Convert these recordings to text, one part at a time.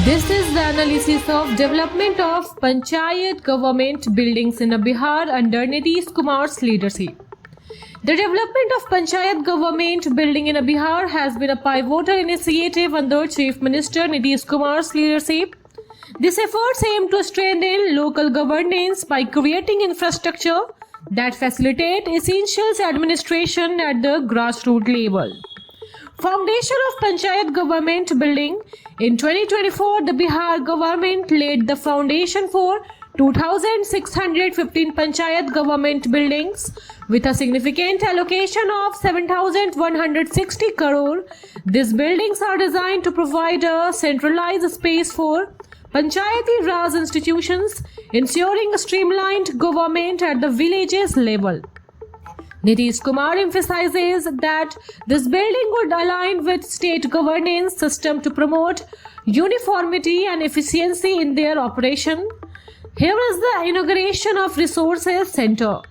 This is the analysis of development of Panchayat government buildings in Bihar under Nitish Kumar's leadership. The development of Panchayat government building in Bihar has been a pivotal initiative under Chief Minister Nitish Kumar's leadership. These efforts aim to strengthen local governance by creating infrastructure that facilitate essential administration at the grassroots level. Foundation of Panchayat government building. In 2024, the Bihar government laid the foundation for 2,615 Panchayat government buildings with a significant allocation of 7,160 crore. These buildings are designed to provide a centralized space for Panchayati Raj institutions, ensuring a streamlined government at the villages level. Nitish Kumar emphasizes that this building would align with state governance system to promote uniformity and efficiency in their operation. Here is the inauguration of Resources Center.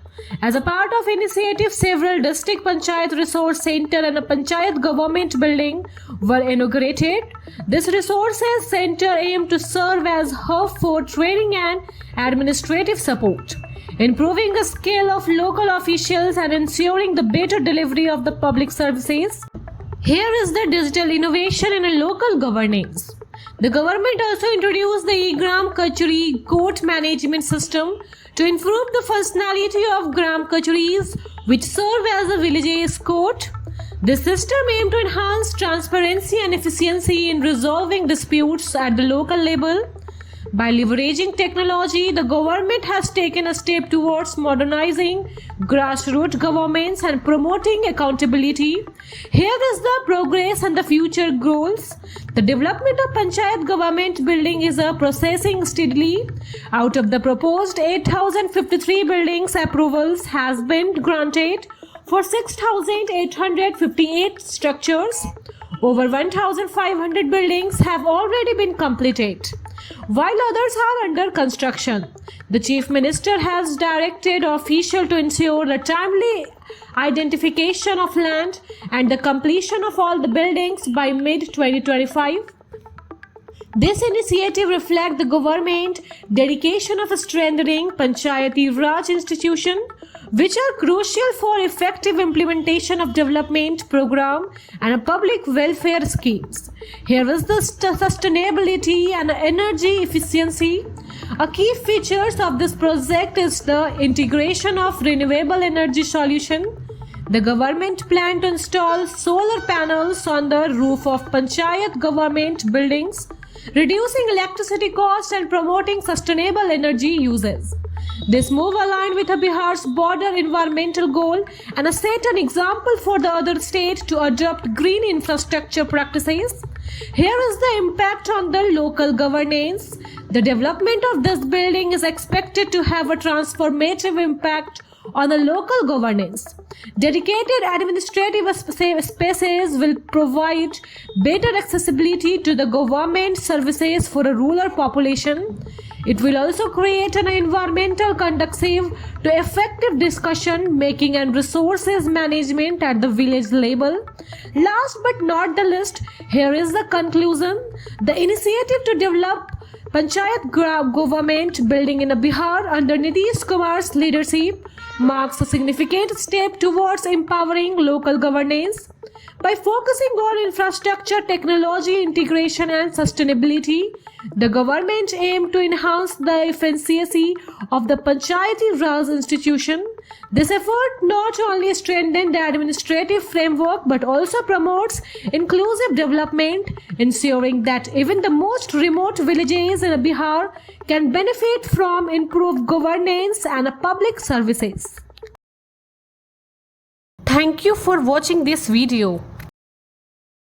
As a part of initiative, several district Panchayat Resource Center and a Panchayat government building were inaugurated. This Resources Center aimed to serve as hub for training and administrative support, improving the skill of local officials and ensuring the better delivery of the public services. Here is the digital innovation in a local governance. The government also introduced the Gram Kachari court management system to improve the functionality of Gram Kacharis, which serve as a village's court. This system aimed to enhance transparency and efficiency in resolving disputes at the local level. By leveraging technology, the government has taken a step towards modernizing grassroots governments and promoting accountability. Here is the progress and the future goals. The development of Panchayat government building is processing steadily. Out of the proposed 8,053 buildings, approvals has been granted for 6,858 structures. Over 1,500 buildings have already been completed, while others are under construction. The Chief Minister has directed officials to ensure the timely identification of land and the completion of all the buildings by mid-2025. This initiative reflects the government dedication of strengthening Panchayati Raj institutions, which are crucial for effective implementation of development program and public welfare schemes. Here is the sustainability and energy efficiency. A key features of this project is the integration of renewable energy solution. The government plan to install solar panels on the roof of Panchayat government buildings, reducing electricity costs and promoting sustainable energy uses. This move aligned with Bihar's broader environmental goal and set an example for the other states to adopt green infrastructure practices. Here is the impact on the local governance. The development of this building is expected to have a transformative impact on the local governance. Dedicated administrative spaces will provide better accessibility to the government services for a rural population. It will also create an environmental conducive to effective discussion making and resources management at the village level. Last but not the least, here is the conclusion. The initiative to develop Panchayat government building in Bihar under Nitish Kumar's leadership marks a significant step towards empowering local governance. By focusing on infrastructure, technology integration and sustainability, the government aims to enhance the efficiency of the Panchayati Raj institution. This effort not only strengthens the administrative framework but also promotes inclusive development, ensuring that even the most remote villages in Bihar can benefit from improved governance and public services. Thank you for watching this video.